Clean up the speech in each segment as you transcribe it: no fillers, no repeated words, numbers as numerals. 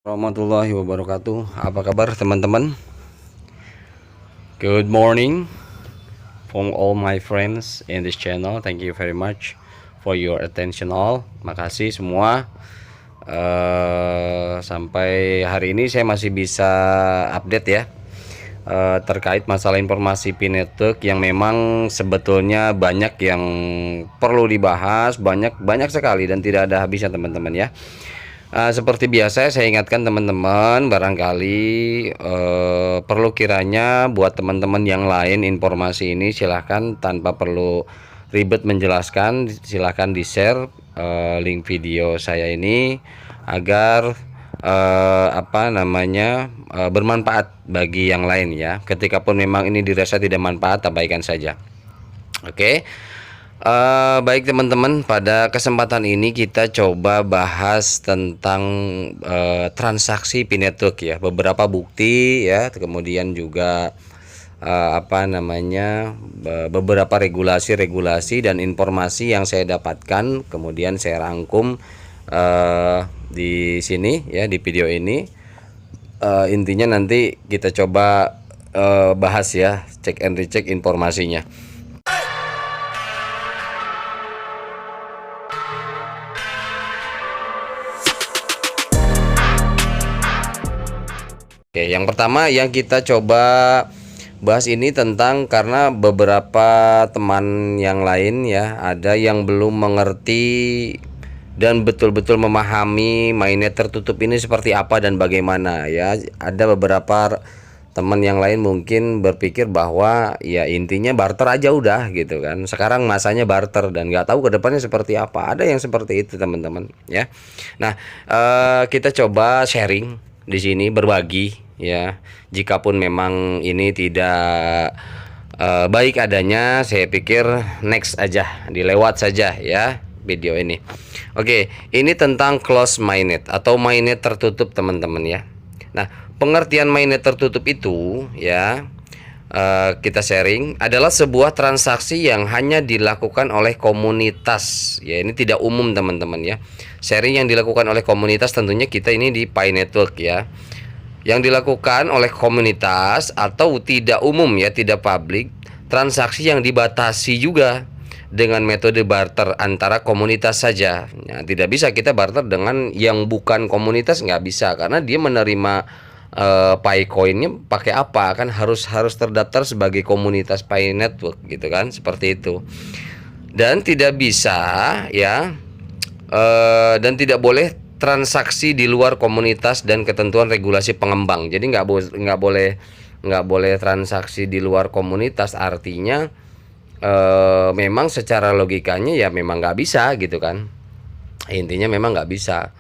Warahmatullahi wabarakatuh. Apa kabar teman-teman? Good morning from all my friends in this channel. Thank you very much for your attention all. Makasih semua. Sampai hari ini saya masih bisa update ya terkait masalah informasi P-Network yang memang sebetulnya banyak yang perlu dibahas, banyak sekali dan tidak ada habisnya teman-teman ya. Seperti biasa saya ingatkan teman-teman, barangkali perlu kiranya buat teman-teman yang lain informasi ini silahkan tanpa perlu ribet menjelaskan, silahkan di-share link video saya ini agar bermanfaat bagi yang lain ya. Ketika pun memang ini dirasa tidak manfaat, abaikan saja. Oke. Baik teman-teman, pada kesempatan ini kita coba bahas tentang transaksi P-Network ya, beberapa bukti ya, kemudian juga beberapa regulasi dan informasi yang saya dapatkan, kemudian saya rangkum di sini ya, di video ini. Intinya nanti kita coba bahas ya, cek and recheck informasinya. Oke, yang pertama yang kita coba bahas ini tentang, karena beberapa teman yang lain ya, ada yang belum mengerti dan betul-betul memahami mainnet tertutup ini seperti apa dan bagaimana ya. Ada beberapa teman yang lain mungkin berpikir bahwa ya intinya barter aja udah gitu kan. Sekarang masanya barter dan nggak tahu kedepannya seperti apa. Ada yang seperti itu teman-teman ya. Nah, kita coba sharing di sini, berbagi ya. Jikapun memang ini tidak baik adanya, saya pikir next aja, dilewat saja ya video ini. Oke, ini tentang close mainnet atau mainnet tertutup teman-teman ya. Nah, pengertian mainnet tertutup itu ya, kita sharing adalah sebuah transaksi yang hanya dilakukan oleh komunitas ya. Ini tidak umum teman-teman ya. Sharing yang dilakukan oleh komunitas, tentunya kita ini di P-Network ya, yang dilakukan oleh komunitas atau tidak umum ya, tidak publik. Transaksi yang dibatasi juga dengan metode barter antara komunitas saja. Nah, tidak bisa kita barter dengan yang bukan komunitas, nggak bisa, karena dia menerima Pi-coinnya pakai apa, kan harus terdaftar sebagai komunitas P-Network gitu kan, seperti itu. Dan tidak bisa ya, dan tidak boleh transaksi di luar komunitas dan ketentuan regulasi pengembang. Jadi nggak boleh transaksi di luar komunitas. Artinya memang secara logikanya ya memang nggak bisa gitu kan. Intinya memang nggak bisa.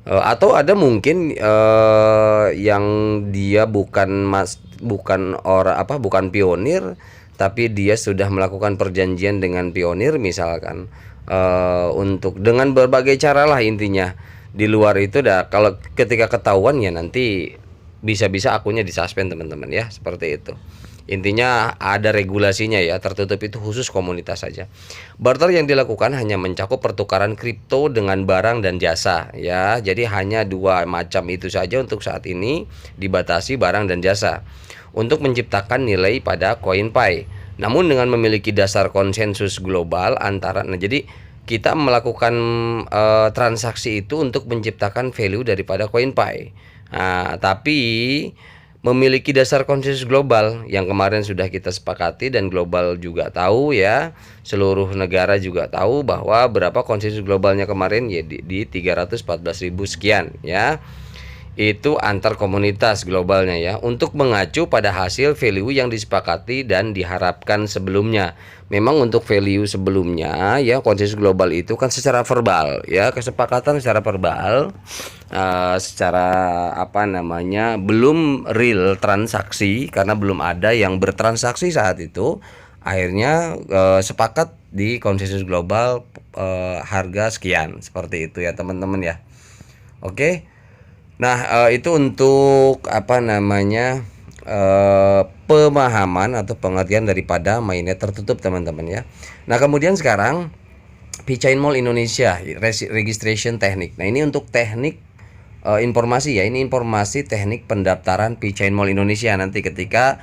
Atau ada mungkin yang dia bukan pionir, tapi dia sudah melakukan perjanjian dengan pionir misalkan, untuk dengan berbagai cara lah intinya. Di luar itu dah, kalau ketika ketahuan ya nanti bisa-bisa akunnya disuspend teman-teman ya, seperti itu. Intinya ada regulasinya ya, tertutup itu khusus komunitas saja. Barter yang dilakukan hanya mencakup pertukaran kripto dengan barang dan jasa ya. Jadi hanya dua macam itu saja untuk saat ini, dibatasi barang dan jasa, untuk menciptakan nilai pada CoinPi. Namun dengan memiliki dasar konsensus global jadi kita melakukan transaksi itu untuk menciptakan value daripada CoinPi. Nah, tapi memiliki dasar konsensus global yang kemarin sudah kita sepakati, dan global juga tahu ya, seluruh negara juga tahu bahwa berapa konsensus globalnya kemarin ya, di 314.000 sekian ya. Itu antar komunitas globalnya ya, untuk mengacu pada hasil value yang disepakati dan diharapkan sebelumnya. Memang untuk value sebelumnya ya, konsensus global itu kan secara verbal ya, kesepakatan secara verbal, secara belum real transaksi, karena belum ada yang bertransaksi saat itu. Akhirnya sepakat di konsensus global, harga sekian, seperti itu ya teman-teman ya. Oke. Nah, itu untuk pemahaman atau pengertian daripada mainnet tertutup teman-teman ya. Nah, kemudian sekarang VeChain Mall Indonesia registration teknik. Nah, ini untuk teknik informasi ya. Ini informasi teknik pendaftaran P-Chain Mall Indonesia nanti ketika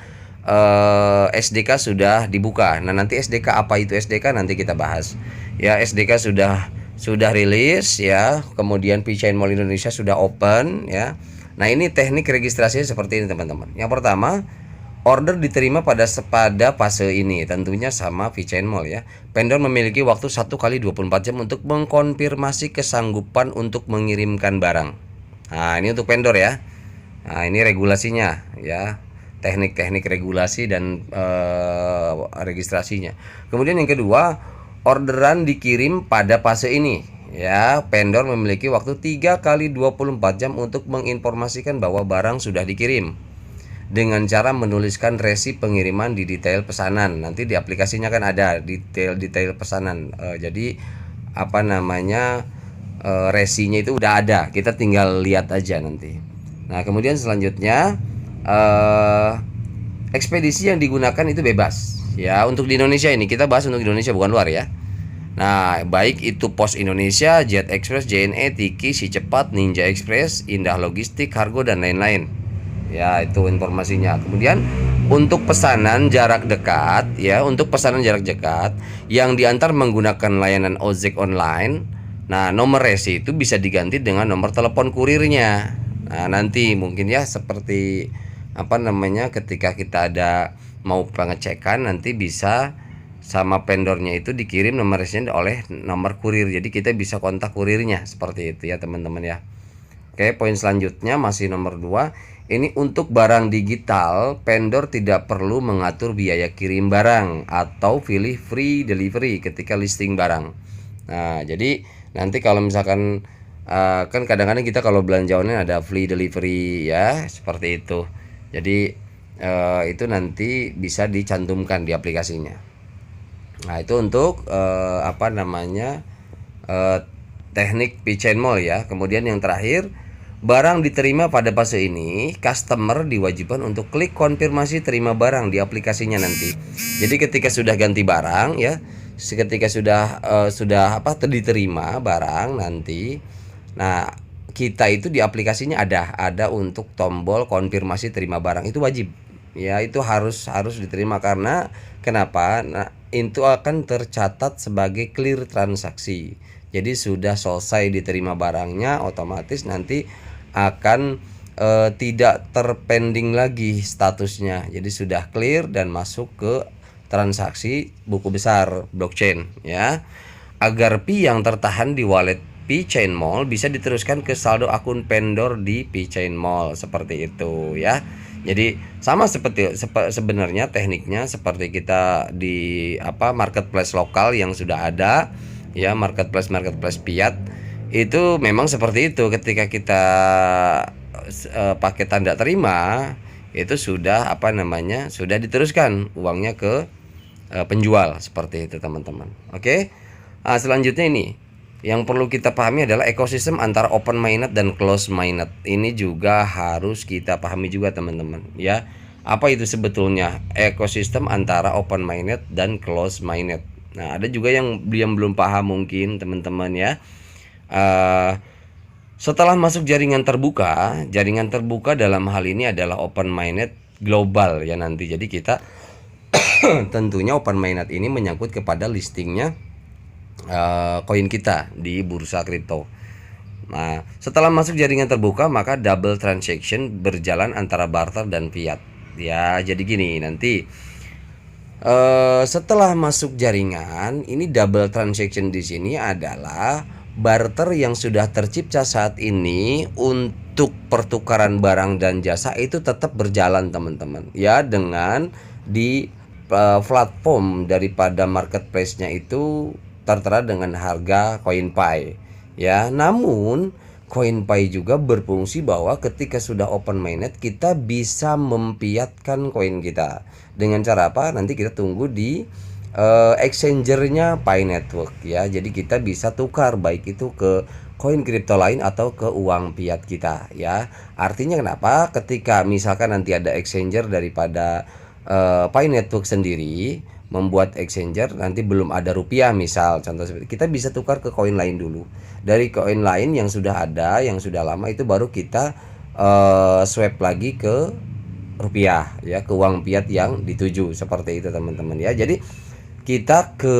SDK sudah dibuka. Nah, nanti SDK apa itu SDK nanti kita bahas. Ya, SDK sudah rilis ya. Kemudian P-Chain Mall Indonesia sudah open ya. Nah, ini teknik registrasinya seperti ini teman-teman. Yang pertama, order diterima pada fase ini tentunya sama P-Chain Mall ya. Vendor memiliki waktu 1 kali 24 jam untuk mengkonfirmasi kesanggupan untuk mengirimkan barang. Nah, ini untuk vendor ya. Nah, ini regulasinya ya. Teknik-teknik regulasi dan registrasinya. Kemudian yang kedua, orderan dikirim pada fase ini ya. Vendor memiliki waktu 3 kali 24 jam untuk menginformasikan bahwa barang sudah dikirim dengan cara menuliskan resi pengiriman di detail pesanan. Nanti di aplikasinya kan ada detail pesanan. Jadi apa namanya, resinya itu udah ada, kita tinggal lihat aja nanti. Nah, kemudian selanjutnya ekspedisi yang digunakan itu bebas ya. Untuk di Indonesia ini kita bahas untuk Indonesia, bukan luar ya. Nah, baik itu Pos Indonesia, Jet Express, JNE, Tiki, Si Cepat, Ninja Express, Indah Logistik, Kargo dan lain-lain. Ya, itu informasinya. Kemudian untuk pesanan jarak dekat ya, untuk pesanan jarak dekat yang diantar menggunakan layanan ojek online. Nah, nomor resi itu bisa diganti dengan nomor telepon kurirnya. Nah, nanti mungkin ya seperti apa namanya, ketika kita ada mau pengecekan nanti bisa sama vendornya itu dikirim nomor resinya oleh nomor kurir. Jadi kita bisa kontak kurirnya seperti itu ya teman-teman ya. Oke, poin selanjutnya masih nomor 2. Ini untuk barang digital, vendor tidak perlu mengatur biaya kirim barang atau pilih free delivery ketika listing barang. Nah, jadi nanti kalau misalkan kan kadang-kadang kita kalau belanja online ada free delivery ya, seperti itu. Jadi itu nanti bisa dicantumkan di aplikasinya. Nah, itu untuk apa namanya, teknik P-Chain Mall ya. Kemudian yang terakhir, barang diterima pada fase ini, customer diwajibkan untuk klik konfirmasi terima barang di aplikasinya nanti. Jadi ketika sudah ganti barang ya, ketika sudah diterima barang nanti, nah kita itu di aplikasinya ada untuk tombol konfirmasi terima barang, itu wajib ya, itu harus diterima. Karena kenapa? Nah, itu akan tercatat sebagai clear transaksi. Jadi sudah selesai diterima barangnya, otomatis nanti akan tidak terpending lagi statusnya. Jadi sudah clear dan masuk ke transaksi buku besar blockchain ya. Agar Pi yang tertahan di wallet P-Chain Mall bisa diteruskan ke saldo akun vendor di P-Chain Mall, seperti itu ya. Jadi sama seperti sebenarnya tekniknya seperti kita di marketplace lokal yang sudah ada ya, marketplace fiat. Itu memang seperti itu, ketika kita pakai tanda terima itu sudah sudah diteruskan uangnya ke penjual, seperti itu teman-teman. Oke. Nah, selanjutnya ini yang perlu kita pahami adalah ekosistem antara open mainnet dan close mainnet. Ini juga harus kita pahami juga teman-teman ya. Apa itu sebetulnya ekosistem antara open mainnet dan close mainnet? Nah, ada juga yang belum paham mungkin teman-teman ya. Setelah masuk jaringan terbuka dalam hal ini adalah open mainnet global ya nanti. Jadi kita tentunya open mainnet ini menyangkut kepada listingnya koin kita di bursa kripto. Nah, setelah masuk jaringan terbuka maka double transaction berjalan antara barter dan fiat. Ya, jadi gini nanti setelah masuk jaringan ini double transaction di sini adalah barter yang sudah tercipta saat ini untuk pertukaran barang dan jasa itu tetap berjalan teman-teman ya, dengan di platform daripada marketplace-nya itu tertera dengan harga CoinPay ya. Namun CoinPay juga berfungsi bahwa ketika sudah open mainnet kita bisa mempiatkan koin kita. Dengan cara apa? Nanti kita tunggu di exchanger-nya Pi Network ya. Jadi kita bisa tukar baik itu ke koin kripto lain atau ke uang fiat kita ya. Artinya kenapa? Ketika misalkan nanti ada exchanger daripada Pi Network sendiri, membuat exchanger nanti belum ada rupiah misal, contoh seperti kita bisa tukar ke koin lain dulu. Dari koin lain yang sudah ada, yang sudah lama itu baru kita swap lagi ke rupiah ya, ke uang fiat yang dituju, seperti itu teman-teman ya. Jadi kita ke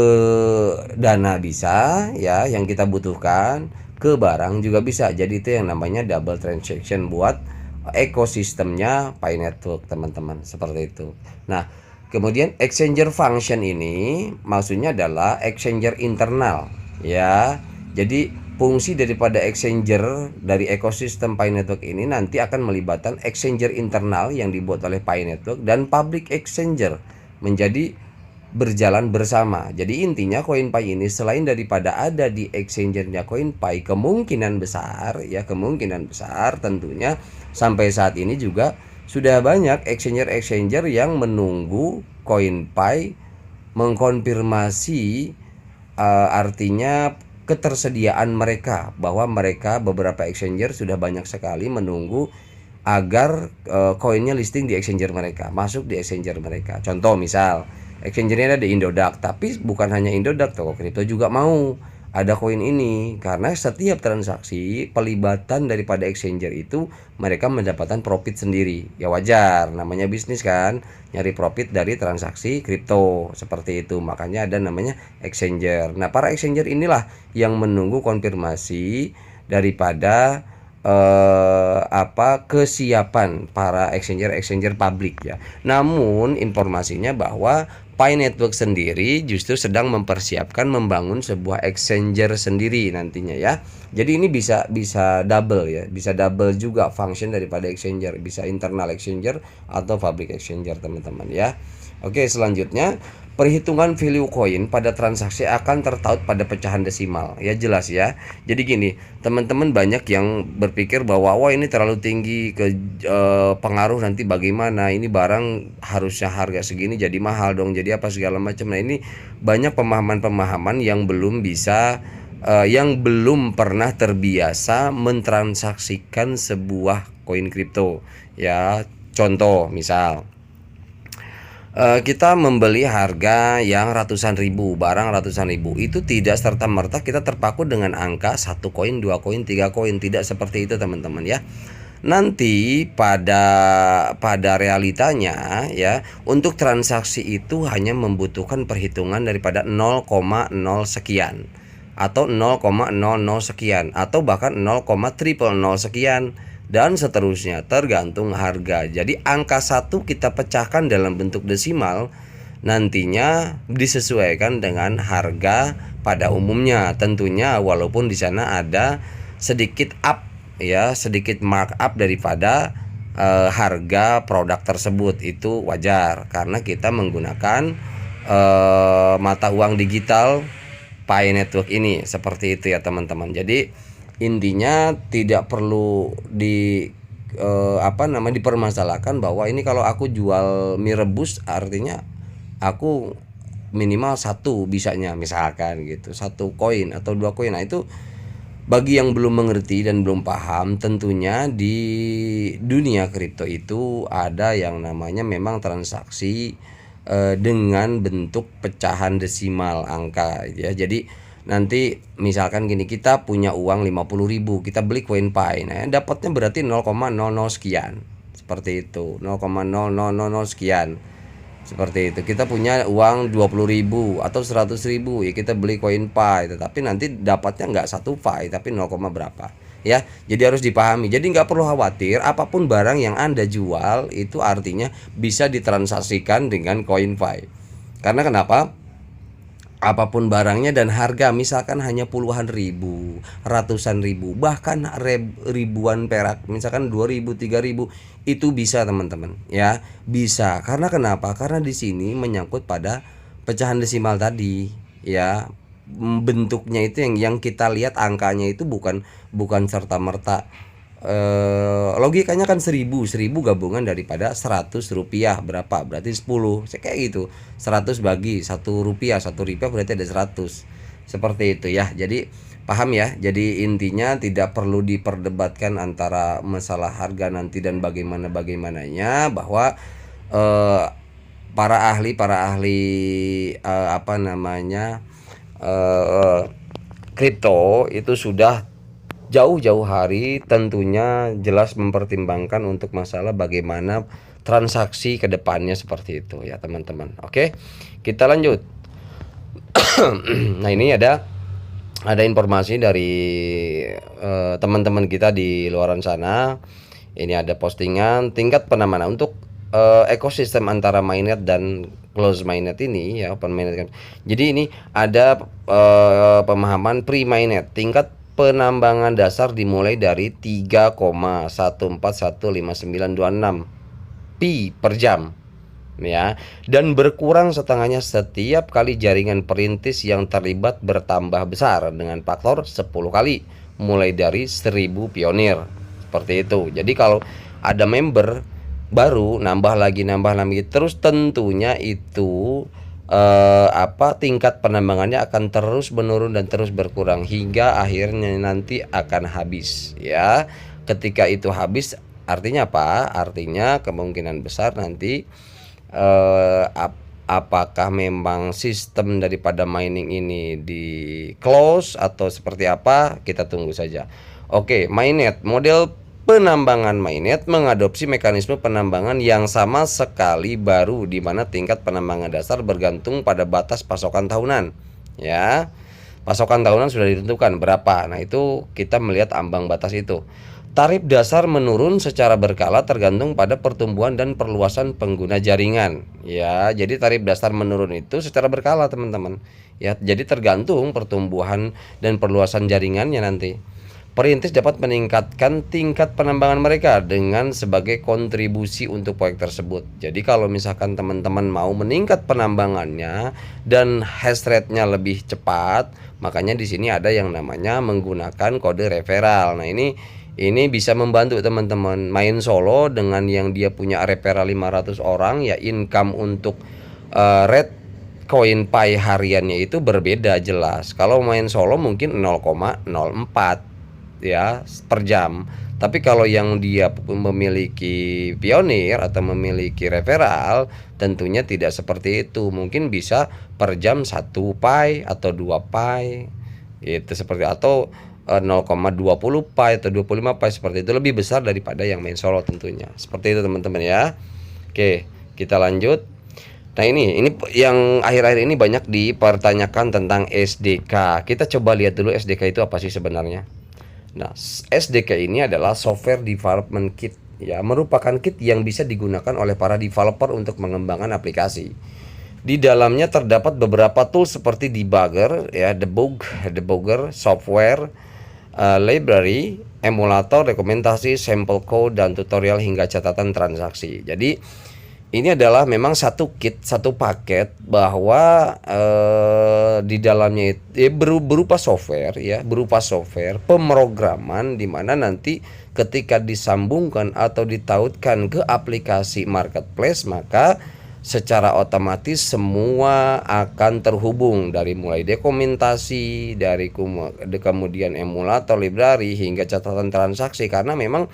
dana bisa ya, yang kita butuhkan, ke barang juga bisa. Jadi itu yang namanya double transaction buat ekosistemnya Pi Network teman-teman, seperti itu. Nah, kemudian exchanger function ini maksudnya adalah exchanger internal ya. Jadi fungsi daripada exchanger dari ekosistem Pi Network ini nanti akan melibatkan exchanger internal yang dibuat oleh Pi Network dan public exchanger menjadi berjalan bersama. Jadi intinya CoinPi ini selain daripada ada di exchangernya CoinPi, kemungkinan besar ya, kemungkinan besar tentunya sampai saat ini juga sudah banyak exchanger-exchanger yang menunggu CoinPi mengkonfirmasi artinya ketersediaan mereka, bahwa mereka beberapa exchanger sudah banyak sekali menunggu agar koinnya listing di exchanger mereka, masuk di exchanger mereka. Contoh misal exchangernya ada di Indodax, tapi bukan hanya Indodax, toko kripto juga mau ada koin ini, karena setiap transaksi pelibatan daripada exchanger itu mereka mendapatkan profit sendiri. Ya wajar, namanya bisnis kan, nyari profit dari transaksi kripto, seperti itu. Makanya ada namanya exchanger. Nah, para exchanger inilah yang menunggu konfirmasi daripada kesiapan para exchanger publik ya. Namun informasinya bahwa Pi Network sendiri justru sedang mempersiapkan membangun sebuah exchanger sendiri nantinya ya. Jadi ini bisa double ya, bisa double juga function daripada exchanger, bisa internal exchanger atau public exchanger teman-teman ya. Oke, selanjutnya perhitungan value koin pada transaksi akan tertaut pada pecahan desimal. Ya jelas ya. Jadi gini, teman-teman banyak yang berpikir bahwa wah ini terlalu tinggi ke pengaruh nanti bagaimana, ini barang harusnya harga segini jadi mahal dong, jadi apa segala macam. Nah, ini banyak pemahaman-pemahaman yang belum bisa yang belum pernah terbiasa mentransaksikan sebuah koin kripto. Ya, contoh misal kita membeli harga yang ratusan ribu, barang ratusan ribu, itu tidak serta-merta kita terpaku dengan angka 1 koin, 2 koin, 3 koin, tidak seperti itu teman-teman ya. Nanti pada realitanya ya, untuk transaksi itu hanya membutuhkan perhitungan daripada 0,0 sekian atau 0,00 sekian atau bahkan 0,000 sekian dan seterusnya, tergantung harga. Jadi angka 1 kita pecahkan dalam bentuk desimal, nantinya disesuaikan dengan harga pada umumnya tentunya, walaupun di sana ada sedikit up ya, sedikit markup daripada harga produk tersebut. Itu wajar karena kita menggunakan mata uang digital Pi Network ini, seperti itu ya teman-teman. Jadi intinya tidak perlu dipermasalahkan bahwa ini kalau aku jual mie rebus artinya aku minimal 1 bisanya misalkan gitu, 1 koin atau 2 koin. Nah, itu bagi yang belum mengerti dan belum paham, tentunya di dunia kripto itu ada yang namanya memang transaksi dengan bentuk pecahan desimal angka ya. Jadi nanti misalkan gini, kita punya uang 50.000, kita beli koin Pi, nah dapatnya berarti 0,00 sekian, seperti itu, 0,0000 sekian, seperti itu. Kita punya uang 20.000 atau 100.000 ya, kita beli koin Pi, tetapi nanti dapatnya nggak 1 Pi tapi 0, berapa ya. Jadi harus dipahami. Jadi nggak perlu khawatir, apapun barang yang Anda jual itu artinya bisa ditransaksikan dengan koin Pi. Karena kenapa? Apapun barangnya dan harga misalkan hanya puluhan ribu, ratusan ribu, bahkan ribuan perak, misalkan 2.000, 3.000, itu bisa teman-teman ya, bisa. Karena kenapa? Karena di sini menyangkut pada pecahan desimal tadi ya. Bentuknya itu yang kita lihat, angkanya itu bukan serta merta logikanya kan 1.000 gabungan daripada 100 rupiah berapa, berarti 10 kayak gitu. 100 bagi 1 rupiah, 1 rupiah berarti ada 100, seperti itu ya. Jadi paham ya. Jadi intinya tidak perlu diperdebatkan antara masalah harga nanti dan bagaimananya, bahwa para ahli apa namanya kripto itu sudah jauh-jauh hari tentunya jelas mempertimbangkan untuk masalah bagaimana transaksi ke depannya seperti itu ya teman-teman. Oke, kita lanjut. Nah, ini ada informasi dari teman-teman kita di luaran sana. Ini ada postingan tingkat penamanan untuk ekosistem antara mainnet dan close mainnet ini ya, open mainnet kan. Jadi ini ada pemahaman pre-mainnet. Tingkat penambangan dasar dimulai dari 3,141596 pi per jam ya, dan berkurang setengahnya setiap kali jaringan perintis yang terlibat bertambah besar dengan faktor 10 kali mulai dari 1000 pionir. Seperti itu. Jadi kalau ada member baru nambah lagi terus tentunya itu tingkat penambangannya akan terus menurun dan terus berkurang hingga akhirnya nanti akan habis ya. Ketika itu habis artinya apa? Artinya kemungkinan besar nanti apakah memang sistem daripada mining ini di close atau seperti apa, kita tunggu saja. Oke, mainnet model penambangan mainnet mengadopsi mekanisme penambangan yang sama sekali baru, di mana tingkat penambangan dasar bergantung pada batas pasokan tahunan ya. Pasokan tahunan sudah ditentukan berapa. Nah, itu kita melihat ambang batas itu. Tarif dasar menurun secara berkala tergantung pada pertumbuhan dan perluasan pengguna jaringan. Ya, jadi tarif dasar menurun itu secara berkala, teman-teman. Ya, jadi tergantung pertumbuhan dan perluasan jaringannya nanti. Perintis dapat meningkatkan tingkat penambangan mereka dengan sebagai kontribusi untuk proyek tersebut. Jadi kalau misalkan teman-teman mau meningkat penambangannya dan hash rate-nya lebih cepat, makanya di sini ada yang namanya menggunakan kode referral. Nah, ini bisa membantu teman-teman main solo dengan yang dia punya referral 500 orang ya, income untuk rate koin Pi hariannya itu berbeda jelas. Kalau main solo mungkin 0,04 ya per jam. Tapi kalau yang dia memiliki pionir atau memiliki referral tentunya tidak seperti itu. Mungkin bisa per jam 1 Pi atau 2 Pi. Itu seperti atau 0,20 pi atau 25 pi, seperti itu, lebih besar daripada yang main solo tentunya. Seperti itu teman-teman ya. Oke, kita lanjut. Nah, ini yang akhir-akhir ini banyak dipertanyakan tentang SDK. Kita coba lihat dulu SDK itu apa sih sebenarnya. Nah, SDK ini adalah Software Development Kit ya, merupakan kit yang bisa digunakan oleh para developer untuk mengembangkan aplikasi. Di dalamnya terdapat beberapa tools seperti debugger ya, debugger, software, library, emulator, rekomendasi, sampel code, dan tutorial hingga catatan transaksi. Jadi ini adalah memang satu kit, satu paket bahwa di dalamnya berupa software ya, berupa software pemrograman di mana nanti ketika disambungkan atau ditautkan ke aplikasi marketplace, maka secara otomatis semua akan terhubung, dari mulai dokumentasi, dari kemudian emulator, library, hingga catatan transaksi, karena memang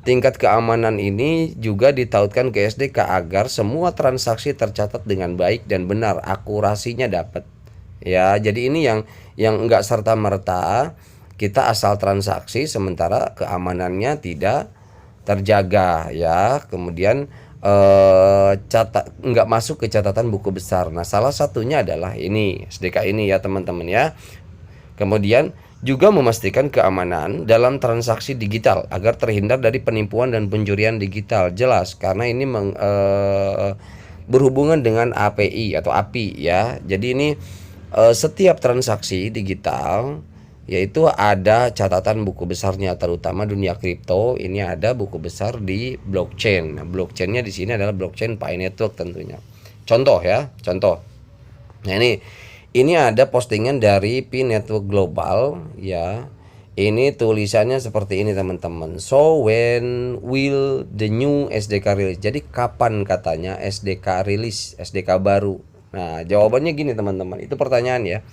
tingkat keamanan ini juga ditautkan ke SDK agar semua transaksi tercatat dengan baik dan benar, akurasinya dapat ya. Jadi ini yang enggak serta merta kita asal transaksi sementara keamanannya tidak terjaga ya. Kemudian nggak masuk ke catatan buku besar. Nah, salah satunya adalah ini SDK ini ya teman-teman ya. Kemudian juga memastikan keamanan dalam transaksi digital agar terhindar dari penipuan dan pencurian digital. Jelas karena ini berhubungan dengan API atau API ya. Jadi ini setiap transaksi digital yaitu ada catatan buku besarnya, terutama dunia kripto ini ada buku besar di blockchain. Nah, blockchainnya di sini adalah blockchain Pi Network tentunya. Contoh ya, contoh. Nah, ini ada postingan dari Pi Network Global ya. Ini tulisannya seperti ini teman-teman. So when will the new SDK release? Jadi kapan katanya SDK rilis, SDK baru? Nah, jawabannya gini teman-teman. Itu pertanyaan ya.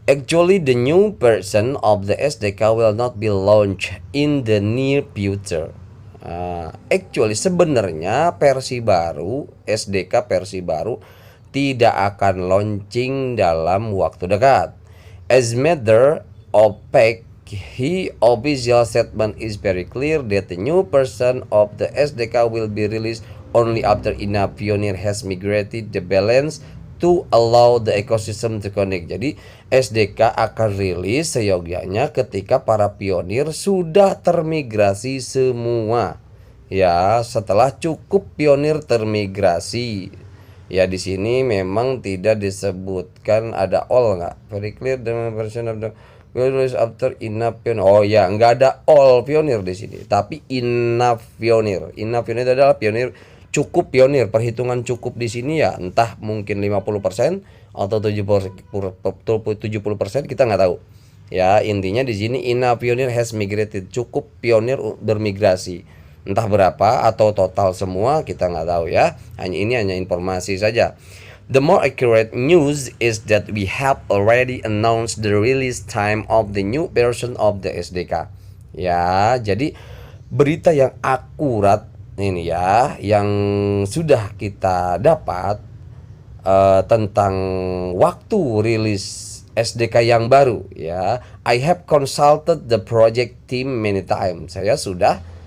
Actually, the new version of the SDK will not be launched in the near future. Actually sebenarnya versi baru SDK versi baru tidak akan launching dalam waktu dekat. As matter of fact, his official statement is very clear that the new version of the SDK will be released only after enough pioneer has migrated the balance to allow the ecosystem to connect. Jadi SDK akan rilis seyogyanya ketika para pionir sudah termigrasi semua. Ya, setelah cukup pionir termigrasi. Ya, di sini memang tidak disebutkan ada all nggak. Very clear the version of the release after enough pioneer. Oh ya, nggak ada all pionir di sini, tapi enough pionir. Enough pionir adalah pionir, cukup pionir. Perhitungan cukup di sini ya entah mungkin 50% atau 70%, kita nggak tahu. Ya, intinya di sini enough pionir has migrated, cukup pionir bermigrasi. Entah berapa atau total semua kita nggak tahu ya. Hanya informasi saja. The more accurate news is that we have already announced the release time of the new version of the SDK. Ya, jadi berita yang akurat ini ya, yang sudah kita dapat tentang waktu rilis SDK yang baru ya. I have consulted the project team many times. Saya sudah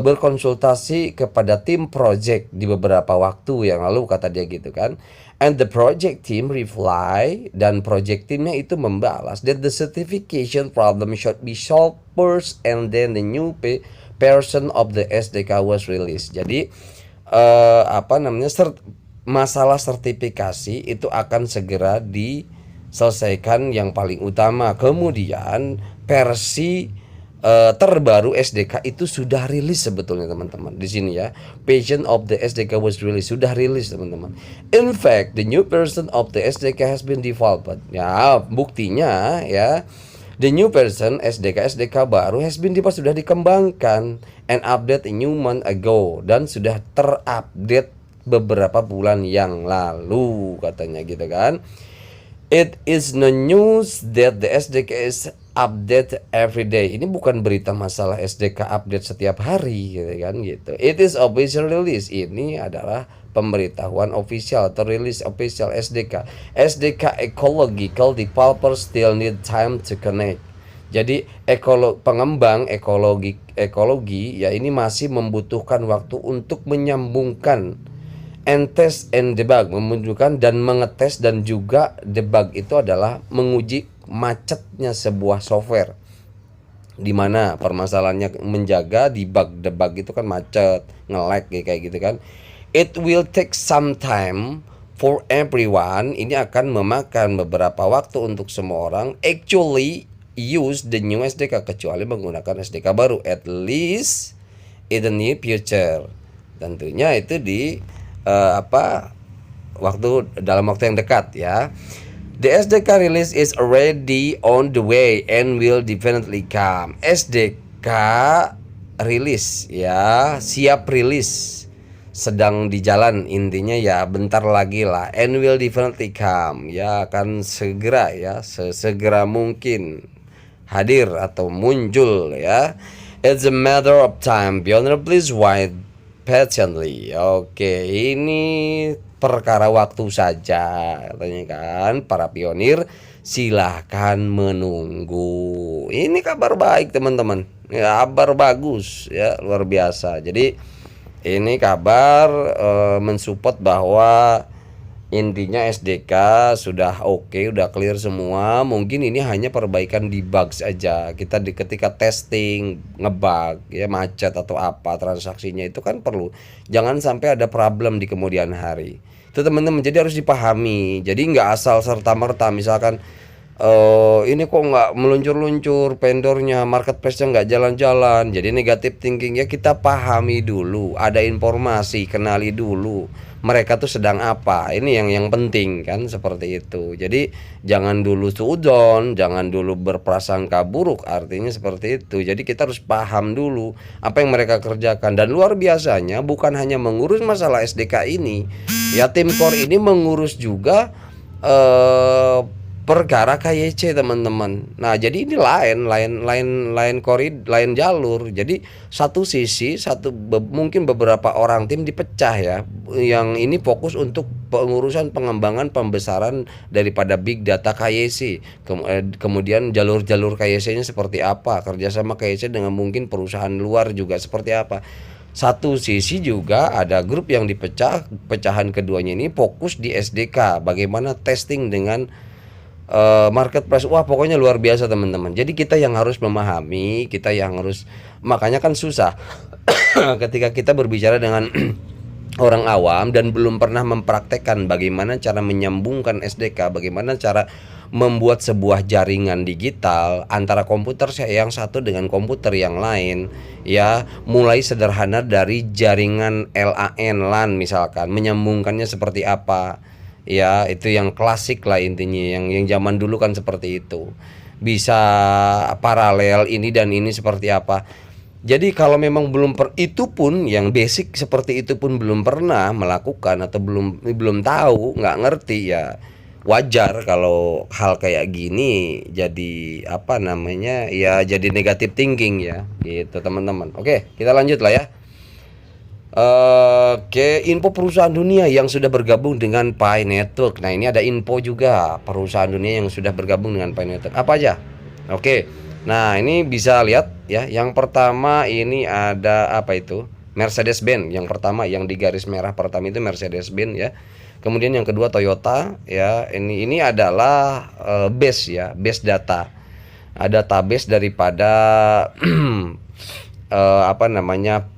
berkonsultasi kepada tim project di beberapa waktu yang lalu, kata dia gitu kan. And the project team reply, dan project teamnya itu membalas that the certification problem should be solved first and then the new version of the SDK was released. Jadi masalah sertifikasi itu akan segera diselesaikan yang paling utama. Kemudian versi terbaru SDK itu sudah rilis sebetulnya teman-teman. Di sini ya, version of the SDK was released, sudah rilis teman-teman. In fact, the new version of the SDK has been developed. Ya, buktinya ya, the new version SDK baru has been developed, sudah dikembangkan and update a new month ago, dan sudah terupdate beberapa bulan yang lalu, katanya gitu kan. It is no news that the SDK is update every day. Ini bukan berita masalah SDK update setiap hari gitu kan gitu. It is official release. Ini adalah pemberitahuan official atau rilis official SDK. SDK ecological developers still need time to connect. Jadi pengembang ekologi ya ini masih membutuhkan waktu untuk menyambungkan. And test and debug, menunjukkan dan mengetes, dan juga debug itu adalah menguji macetnya sebuah software, dimana permasalahannya menjaga debug itu kan macet, nge-lag kayak gitu kan. It will take some time for everyone. Ini akan memakan beberapa waktu untuk semua orang actually use the new SDK, kecuali menggunakan SDK baru, at least in the near future. Tentunya itu di dalam waktu yang dekat ya. The SDK release is already on the way and will definitely come. SDK rilis ya, siap rilis, sedang di jalan, intinya ya bentar lagi lah. And will definitely come, ya akan segera ya, sesegera mungkin hadir atau muncul ya. It's a matter of time. Pioneer please wait patiently. Oke, ini perkara waktu saja, katanya kan. Para pionir silahkan menunggu. Ini kabar baik teman-teman, ya, kabar bagus ya, luar biasa. Jadi ini kabar mensupport bahwa intinya SDK sudah oke, udah clear semua. Mungkin ini hanya perbaikan di bugs aja. Kita ketika testing ngebug ya, macet atau apa transaksinya, itu kan perlu. Jangan sampai ada problem di kemudian hari. Itu teman-teman, jadi harus dipahami. Jadi nggak asal serta-merta misalkan ini kok nggak meluncur-luncur vendornya, marketplace-nya nggak jalan-jalan, jadi negatif thinking ya. Kita pahami dulu, ada informasi, kenali dulu mereka tuh sedang apa. Ini yang penting kan, seperti itu. Jadi jangan dulu suudzon, jangan dulu berprasangka buruk, artinya seperti itu. Jadi kita harus paham dulu apa yang mereka kerjakan. Dan luar biasanya bukan hanya mengurus masalah SDK ini ya, tim core ini mengurus juga perkara KYC teman-teman. Nah, jadi ini lain jalur. Jadi satu sisi mungkin beberapa orang tim dipecah ya. Yang ini fokus untuk pengurusan pengembangan pembesaran daripada big data KYC. Kemudian jalur-jalur KYC-nya seperti apa? Kerjasama KYC dengan mungkin perusahaan luar juga seperti apa? Satu sisi juga ada grup yang dipecah. Pecahan keduanya ini fokus di SDK. Bagaimana testing dengan marketplace. Wah, pokoknya luar biasa teman-teman. Jadi kita yang harus memahami, makanya kan susah ketika kita berbicara dengan orang awam dan belum pernah mempraktekkan bagaimana cara menyambungkan SDK, bagaimana cara membuat sebuah jaringan digital antara komputer yang satu dengan komputer yang lain, ya, mulai sederhana dari jaringan LAN misalkan, menyambungkannya seperti apa. Ya, itu yang klasik lah intinya, yang zaman dulu kan seperti itu. Bisa paralel ini dan ini seperti apa. Jadi kalau memang itu pun yang basic seperti itu pun belum pernah melakukan atau belum tahu, nggak ngerti, ya wajar kalau hal kayak gini jadi apa namanya, ya jadi negative thinking ya gitu teman-teman. Oke, kita lanjut lah ya. Oke, info perusahaan dunia yang sudah bergabung dengan Pi Network. Nah, ini ada info juga perusahaan dunia yang sudah bergabung dengan Pi Network. Apa aja? Oke. Nah, ini bisa lihat ya. Yang pertama ini ada apa itu? Mercedes-Benz. Yang pertama yang di garis merah pertama itu Mercedes-Benz ya. Kemudian yang kedua Toyota ya. Ini adalah base ya, base data. Ada database daripada apa namanya?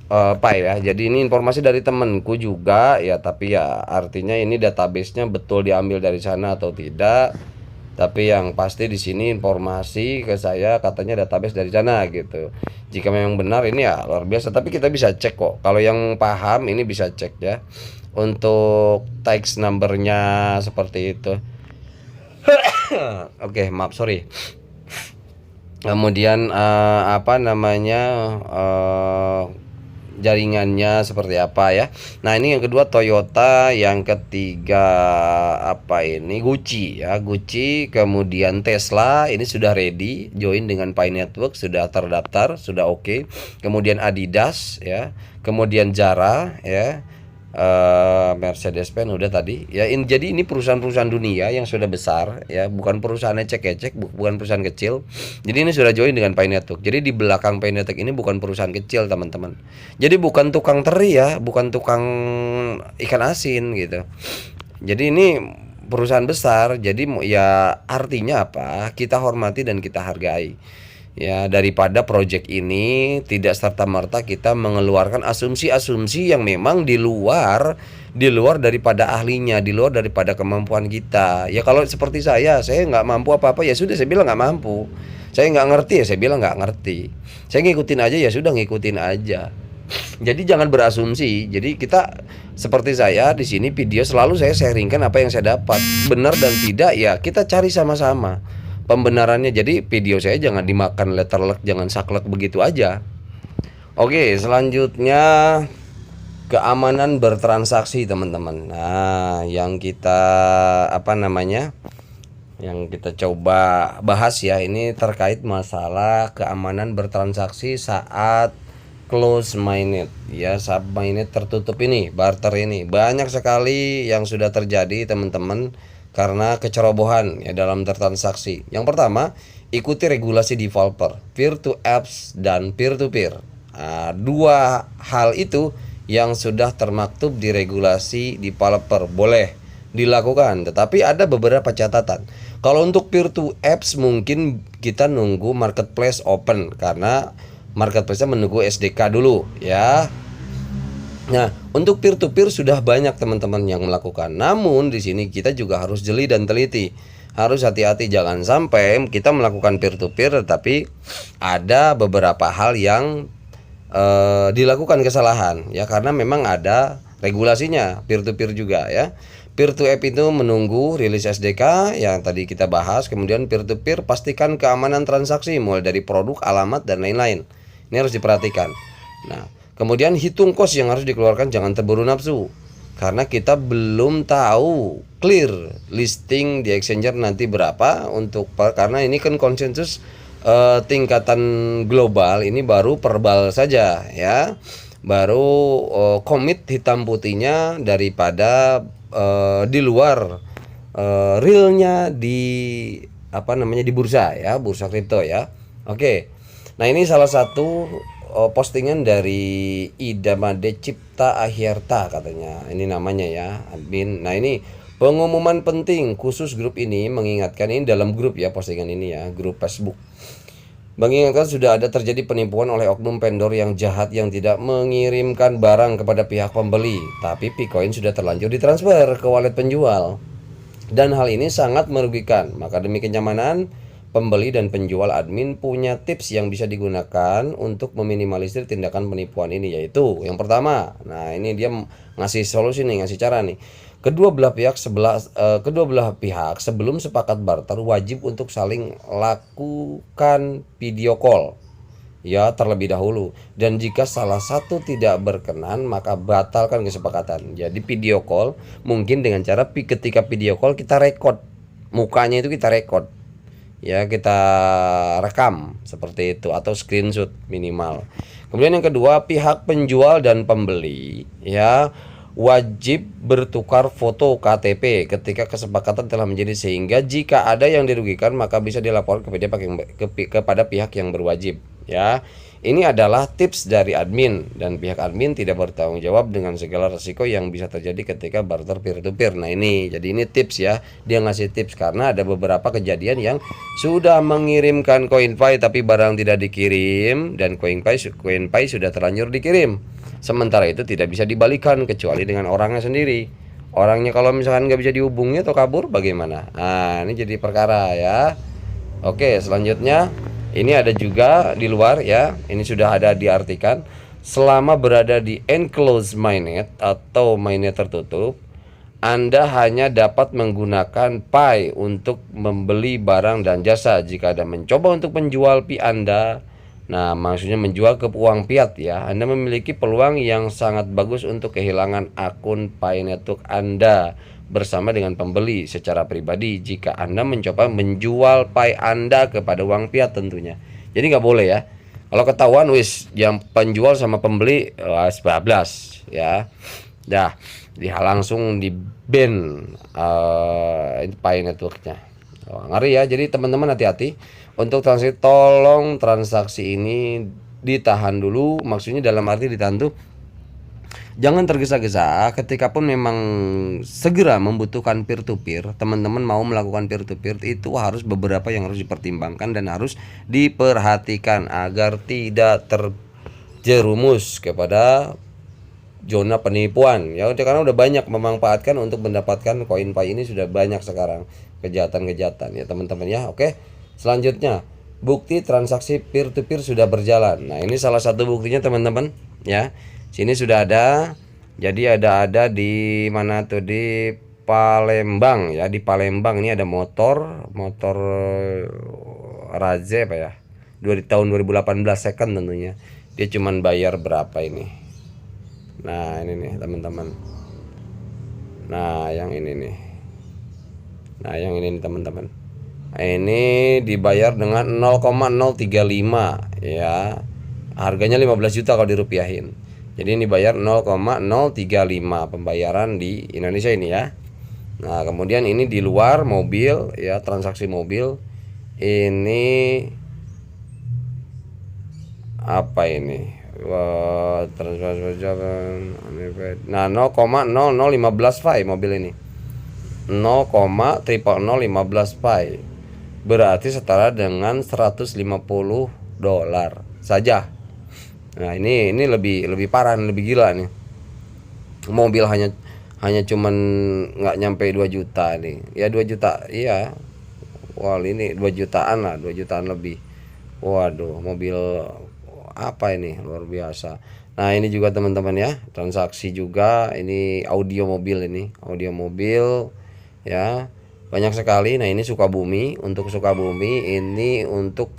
Pi ya. Jadi ini informasi dari temenku juga ya, tapi ya artinya ini database-nya betul diambil dari sana atau tidak. Tapi yang pasti di sini informasi ke saya katanya database dari sana gitu. Jika memang benar ini ya luar biasa, tapi kita bisa cek kok. Kalau yang paham ini bisa cek ya. Untuk tax number-nya seperti itu. Oke, maaf, sorry. Kemudian apa namanya, jaringannya seperti apa ya. Nah, ini yang kedua Toyota, yang ketiga apa ini, Gucci ya, Gucci. Kemudian Tesla ini sudah ready join dengan Pi Network, sudah terdaftar, sudah oke. Kemudian Adidas ya, kemudian Zara ya, Mercedes-Benz udah tadi ya. Jadi ini perusahaan-perusahaan dunia yang sudah besar ya, bukan perusahaan ecek-ecek, bukan perusahaan kecil. Jadi ini sudah join dengan Pi Network. Jadi di belakang Pi Network ini bukan perusahaan kecil teman-teman. Jadi bukan tukang teri ya, bukan tukang ikan asin gitu. Jadi ini perusahaan besar. Jadi ya artinya apa? Kita hormati dan kita hargai. Ya, daripada project ini tidak serta-merta kita mengeluarkan asumsi-asumsi yang memang di luar daripada ahlinya, di luar daripada kemampuan kita. Ya kalau seperti saya nggak mampu apa-apa, ya sudah saya bilang nggak mampu. Saya nggak ngerti, ya saya bilang nggak ngerti. Saya ngikutin aja, ya sudah ngikutin aja. Jadi jangan berasumsi. Jadi kita seperti saya di sini video selalu saya sharingkan apa yang saya dapat. Benar dan tidak ya kita cari sama-sama pembenarannya. Jadi video saya jangan dimakan letterlek, jangan saklek begitu aja. Oke, selanjutnya keamanan bertransaksi teman-teman. Nah, yang kita apa namanya, yang kita coba bahas ya, ini terkait masalah keamanan bertransaksi saat close mainnet ya, saat mainnet tertutup ini, barter ini. Banyak sekali yang sudah terjadi teman-teman karena kecerobohan ya dalam bertransaksi. Yang pertama, ikuti regulasi developer, peer to apps dan peer to peer. Nah, dua hal itu yang sudah termaktub di regulasi developer boleh dilakukan, tetapi ada beberapa catatan. Kalau untuk peer to apps mungkin kita nunggu marketplace open, karena marketplace-nya menunggu SDK dulu ya. Nah, untuk peer to peer sudah banyak teman-teman yang melakukan. Namun di sini kita juga harus jeli dan teliti. Harus hati-hati, jangan sampai kita melakukan peer to peer tetapi ada beberapa hal yang dilakukan kesalahan ya, karena memang ada regulasinya peer to peer juga ya. Peer to app itu menunggu rilis SDK yang tadi kita bahas. Kemudian peer to peer pastikan keamanan transaksi mulai dari produk, alamat dan lain-lain. Ini harus diperhatikan. Nah, kemudian hitung kos yang harus dikeluarkan, jangan terburu nafsu. karena kita belum tahu clear listing di exchanger nanti berapa untuk karena ini kan konsensus tingkatan global ini baru perbal saja ya, baru komit hitam putihnya daripada di luar realnya di apa namanya di bursa ya, bursa kripto ya. Oke. Nah, ini salah satu postingan dari Ida Made Cipta Ahyarta katanya. Ini namanya ya, admin. Nah, ini pengumuman penting khusus grup ini mengingatkan, ini dalam grup ya postingan ini ya, grup Facebook. Mengingatkan sudah ada terjadi penipuan oleh oknum vendor yang jahat yang tidak mengirimkan barang kepada pihak pembeli, tapi Picoin sudah terlanjur ditransfer ke wallet penjual. Dan hal ini sangat merugikan. Maka demi kenyamanan pembeli dan penjual, admin punya tips yang bisa digunakan untuk meminimalisir tindakan penipuan ini, yaitu yang pertama. Nah, ini dia ngasih solusi nih, ngasih cara nih. Kedua belah pihak sebelum sepakat barter wajib untuk saling lakukan video call ya terlebih dahulu, dan jika salah satu tidak berkenan maka batalkan kesepakatan. Jadi video call mungkin dengan cara ketika video call kita record mukanya, itu kita record ya, kita rekam seperti itu atau screenshot minimal. Kemudian yang kedua, pihak penjual dan pembeli ya wajib bertukar foto KTP ketika kesepakatan telah menjadi, sehingga jika ada yang dirugikan maka bisa dilaporkan kepada pihak yang berwajib ya. Ini adalah tips dari admin, dan pihak admin tidak bertanggung jawab dengan segala resiko yang bisa terjadi ketika barter peer to peer. Nah, ini jadi ini tips ya, dia ngasih tips karena ada beberapa kejadian yang sudah mengirimkan CoinPay tapi barang tidak dikirim, dan CoinPay sudah terlanjur dikirim. Sementara itu tidak bisa dibalikan kecuali dengan orangnya sendiri. Orangnya kalau misalkan nggak bisa dihubungi atau kabur bagaimana? Nah, ini jadi perkara ya. Oke, selanjutnya ini ada juga di luar ya. Ini sudah ada diartikan, selama berada di enclosed mainnet atau mainnet tertutup, Anda hanya dapat menggunakan Pi untuk membeli barang dan jasa. Jika Anda mencoba untuk menjual Pi Anda, nah maksudnya menjual ke uang fiat ya, Anda memiliki peluang yang sangat bagus untuk kehilangan akun Pi Network Anda bersama dengan pembeli secara pribadi jika Anda mencoba menjual Pi Anda kepada uang fiat tentunya. Jadi nggak boleh ya. Kalau ketahuan wis yang penjual sama pembeli bablas ya. Dah langsung di ban Pi Networknya. Ngeri ya. Jadi teman-teman hati-hati untuk transaksi, tolong transaksi ini ditahan dulu. Maksudnya dalam arti ditahan tuh jangan tergesa-gesa. Ketika pun memang segera membutuhkan peer to peer, teman-teman mau melakukan peer to peer, itu harus beberapa yang harus dipertimbangkan dan harus diperhatikan agar tidak terjerumus kepada zona penipuan ya, karena udah banyak memanfaatkan untuk mendapatkan koin Pi ini, sudah banyak sekarang kejahatan-kejahatan ya teman-teman ya. Oke, selanjutnya bukti transaksi peer to peer sudah berjalan. Nah, ini salah satu buktinya teman-teman ya. Sini sudah ada. Jadi ada di mana tuh, di Palembang ya, di Palembang ini ada motor Raze apa ya, tahun 2018 second tentunya. Dia cuman bayar berapa ini. Nah, ini nih teman-teman. Nah, yang ini nih. Nah, yang ini nih teman-teman. Ini dibayar dengan 0,035 ya. Harganya 15 juta kalau dirupiahin. Jadi ini bayar 0,035 pembayaran di Indonesia ini ya. Nah, kemudian ini di luar mobil ya, transaksi mobil. Ini apa ini? Nah, 0,0015 Pi mobil ini. 0,0015 Pi. Berarti setara dengan $150 saja. Nah, ini lebih parah, lebih gila nih. Mobil hanya cuman nggak nyampe 2 juta nih. Ya 2 juta, iya. Wah, ini 2 jutaan lah, 2 jutaan lebih. Waduh, mobil apa ini, luar biasa. Nah, ini juga teman-teman ya, transaksi juga. Ini audio mobil ya. Banyak sekali. Nah, ini Sukabumi. Untuk Sukabumi ini untuk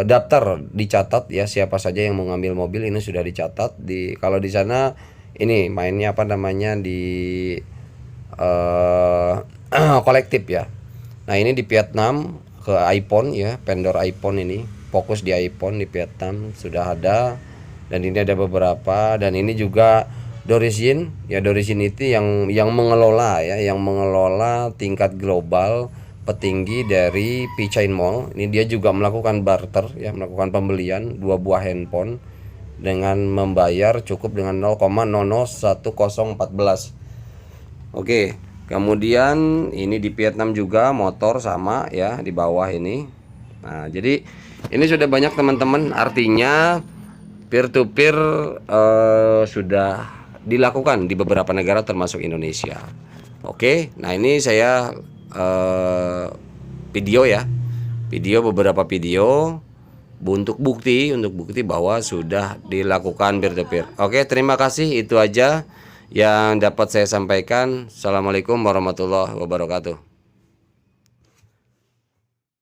daftar dicatat ya, siapa saja yang mau ngambil mobil ini sudah dicatat kalau di sana ini mainnya apa namanya di kolektif ya. Nah ini di Vietnam ke iPhone ya, vendor iPhone ini fokus di iPhone di Vietnam sudah ada, dan ini ada beberapa, dan ini juga Dorisin ya, Dorisin itu yang mengelola ya, yang mengelola tingkat global petinggi dari P-Chain Mall. Ini dia juga melakukan barter ya, melakukan pembelian 2 buah handphone dengan membayar cukup dengan 0,001014. Oke, kemudian ini di Vietnam juga motor sama ya di bawah ini. Nah, jadi ini sudah banyak teman-teman, artinya peer to peer sudah dilakukan di beberapa negara termasuk Indonesia. Oke, nah ini saya video ya, beberapa video untuk bukti bahwa sudah dilakukan peer to peer. Oke, terima kasih, itu aja yang dapat saya sampaikan. Assalamualaikum warahmatullahi wabarakatuh.